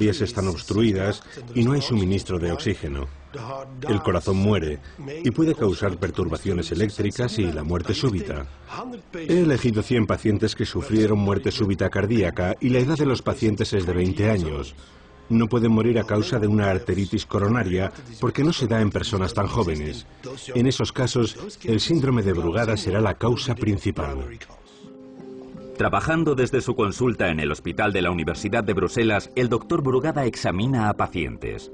vías están obstruidas y no hay suministro de oxígeno. El corazón muere y puede causar perturbaciones eléctricas y la muerte súbita. He elegido 100 pacientes que sufrieron muerte súbita cardíaca y la edad de los pacientes es de 20 años. No pueden morir a causa de una arteritis coronaria porque no se da en personas tan jóvenes. En esos casos, el síndrome de Brugada será la causa principal. Trabajando desde su consulta en el hospital de la Universidad de Bruselas, el doctor Brugada examina a pacientes.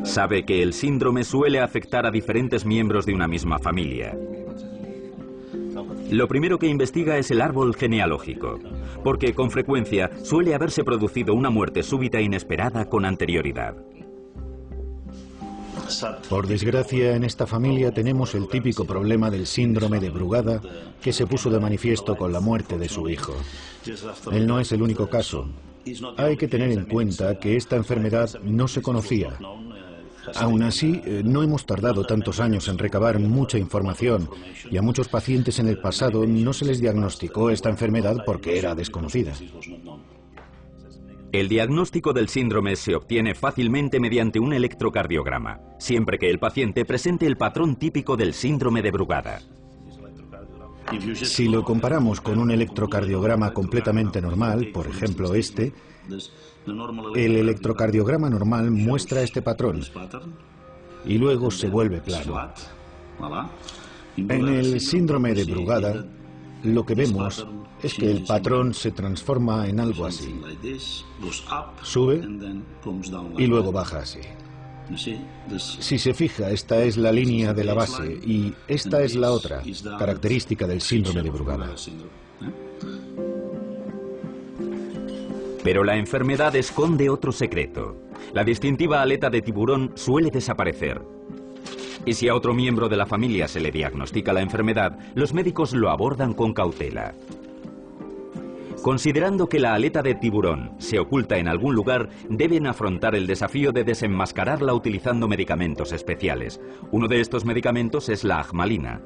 Sabe que el síndrome suele afectar a diferentes miembros de una misma familia. Lo primero que investiga es el árbol genealógico, porque con frecuencia suele haberse producido una muerte súbita inesperada con anterioridad. Por desgracia, en esta familia tenemos el típico problema del síndrome de Brugada que se puso de manifiesto con la muerte de su hijo. Él no es el único caso. Hay que tener en cuenta que esta enfermedad no se conocía. Aún así, no hemos tardado tantos años en recabar mucha información y a muchos pacientes en el pasado no se les diagnosticó esta enfermedad porque era desconocida. El diagnóstico del síndrome se obtiene fácilmente mediante un electrocardiograma, siempre que el paciente presente el patrón típico del síndrome de Brugada. Si lo comparamos con un electrocardiograma completamente normal, por ejemplo este, el electrocardiograma normal muestra este patrón y luego se vuelve plano. En el síndrome de Brugada, lo que vemos es que el patrón se transforma en algo así. Sube y luego baja así. Si se fija, esta es la línea de la base y esta es la otra, característica del síndrome de Brugada. Pero la enfermedad esconde otro secreto. La distintiva aleta de tiburón suele desaparecer. Y si a otro miembro de la familia se le diagnostica la enfermedad, los médicos lo abordan con cautela. Considerando que la aleta de tiburón se oculta en algún lugar, deben afrontar el desafío de desenmascararla utilizando medicamentos especiales. Uno de estos medicamentos es la agmalina.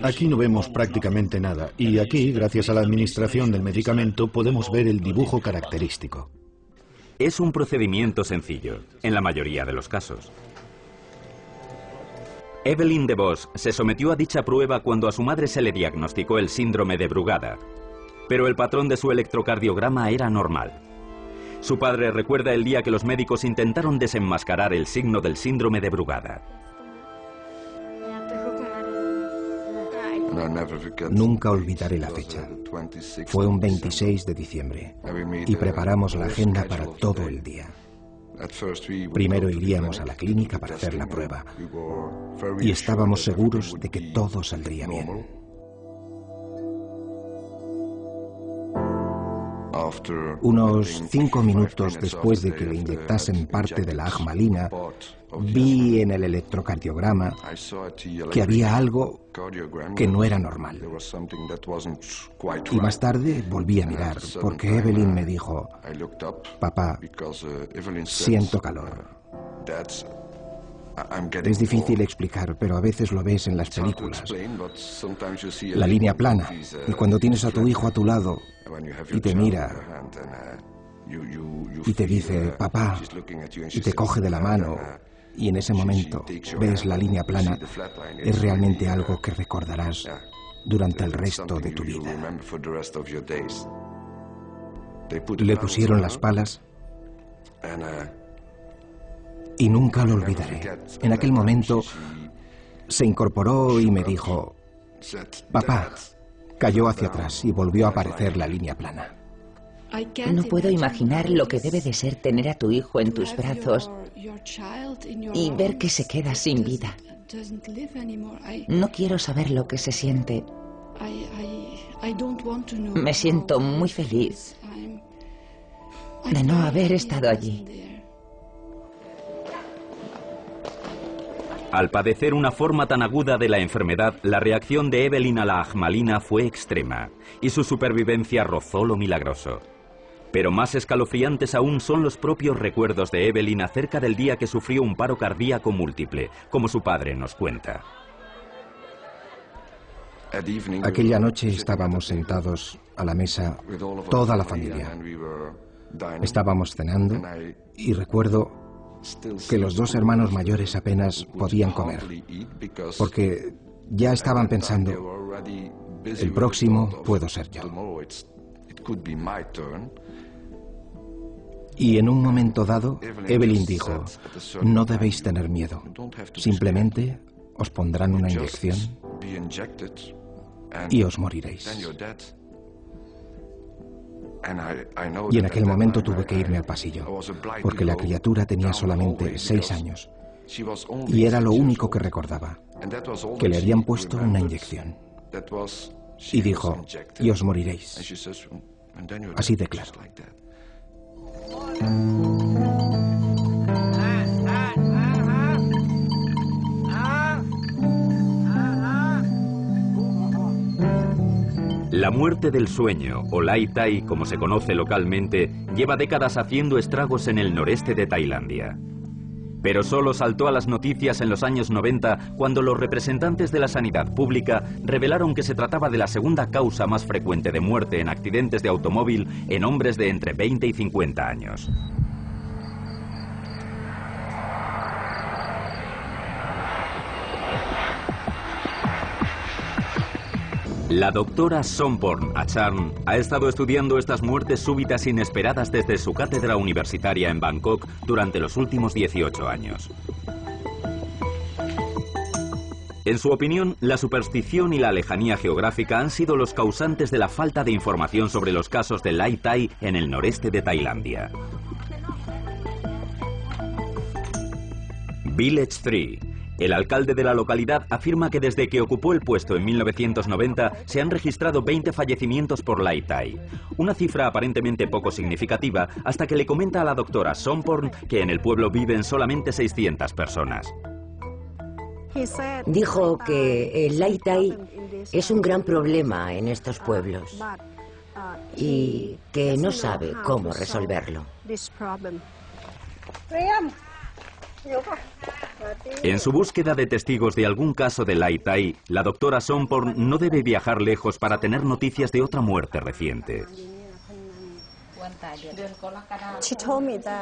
Aquí no vemos prácticamente nada y aquí, gracias a la administración del medicamento, podemos ver el dibujo característico. Es un procedimiento sencillo, en la mayoría de los casos. Evelyn de Vos se sometió a dicha prueba cuando a su madre se le diagnosticó el síndrome de Brugada, pero el patrón de su electrocardiograma era normal. Su padre recuerda el día que los médicos intentaron desenmascarar el signo del síndrome de Brugada. Nunca olvidaré la fecha. Fue un 26 de diciembre y preparamos la agenda para todo el día. Primero iríamos a la clínica para hacer la prueba y estábamos seguros de que todo saldría bien. Unos 5 minutos después de que le inyectasen parte de la agmalina, vi en el electrocardiograma que había algo que no era normal. Y más tarde volví a mirar porque Evelyn me dijo: papá, siento calor. Es difícil explicar, pero a veces lo ves en las películas. La línea plana, y cuando tienes a tu hijo a tu lado y te mira y te dice papá y te coge de la mano y en ese momento ves la línea plana, es realmente algo que recordarás durante el resto de tu vida. Le pusieron las palas y nunca lo olvidaré. En aquel momento se incorporó y me dijo: papá. Cayó hacia atrás y volvió a aparecer la línea plana. No puedo imaginar lo que debe de ser tener a tu hijo en tus brazos y ver que se queda sin vida. No quiero saber lo que se siente. Me siento muy feliz de no haber estado allí. Al padecer una forma tan aguda de la enfermedad, la reacción de Evelyn a la agmalina fue extrema y su supervivencia rozó lo milagroso. Pero más escalofriantes aún son los propios recuerdos de Evelyn acerca del día que sufrió un paro cardíaco múltiple, como su padre nos cuenta. Aquella noche estábamos sentados a la mesa, toda la familia. Estábamos cenando y recuerdo que los dos hermanos mayores apenas podían comer, porque ya estaban pensando, el próximo puedo ser yo. Y en un momento dado, Evelyn dijo, no debéis tener miedo, simplemente os pondrán una inyección y os moriréis. Y en aquel momento tuve que irme al pasillo, porque la criatura tenía solamente 6 años. Y era lo único que recordaba, que le habían puesto una inyección. Y dijo, y os moriréis. Así de claro. La muerte del sueño, o Lai Tai, como se conoce localmente, lleva décadas haciendo estragos en el noreste de Tailandia. Pero solo saltó a las noticias en los años 90 cuando los representantes de la sanidad pública revelaron que se trataba de la segunda causa más frecuente de muerte en accidentes de automóvil en hombres de entre 20 y 50 años. La doctora Somporn Acharn ha estado estudiando estas muertes súbitas inesperadas desde su cátedra universitaria en Bangkok durante los últimos 18 años. En su opinión, la superstición y la lejanía geográfica han sido los causantes de la falta de información sobre los casos de Lai Tai en el noreste de Tailandia. Village 3. El alcalde de la localidad afirma que desde que ocupó el puesto en 1990 se han registrado 20 fallecimientos por Lai Tai, una cifra aparentemente poco significativa hasta que le comenta a la doctora Somporn que en el pueblo viven solamente 600 personas. Dijo que el Lai Tai es un gran problema en estos pueblos y que no sabe cómo resolverlo. En su búsqueda de testigos de algún caso de Lai Tai, la doctora Somporn no debe viajar lejos para tener noticias de otra muerte reciente.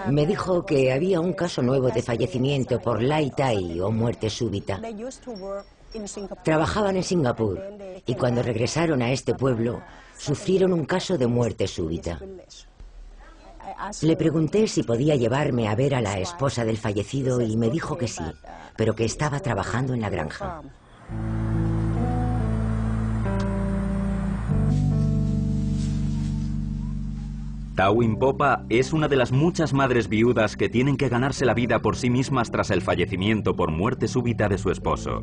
Me dijo que había un caso nuevo de fallecimiento por Lai Tai o muerte súbita. Trabajaban en Singapur y cuando regresaron a este pueblo sufrieron un caso de muerte súbita. Le pregunté si podía llevarme a ver a la esposa del fallecido y me dijo que sí, pero que estaba trabajando en la granja. Tawin Popa es una de las muchas madres viudas que tienen que ganarse la vida por sí mismas tras el fallecimiento por muerte súbita de su esposo.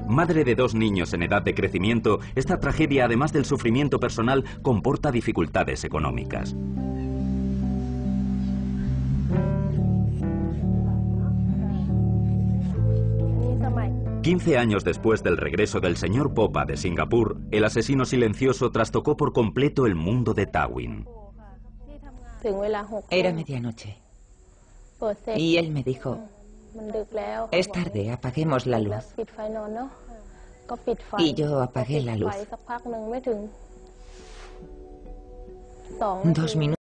Madre de 2 niños en edad de crecimiento, esta tragedia, además del sufrimiento personal, comporta dificultades económicas. $15 años después del regreso del señor Popa de Singapur, el asesino silencioso trastocó por completo el mundo de Tawin. Era medianoche. Y él me dijo, es tarde, apaguemos la luz. Y yo apagué la luz. 2 minutos.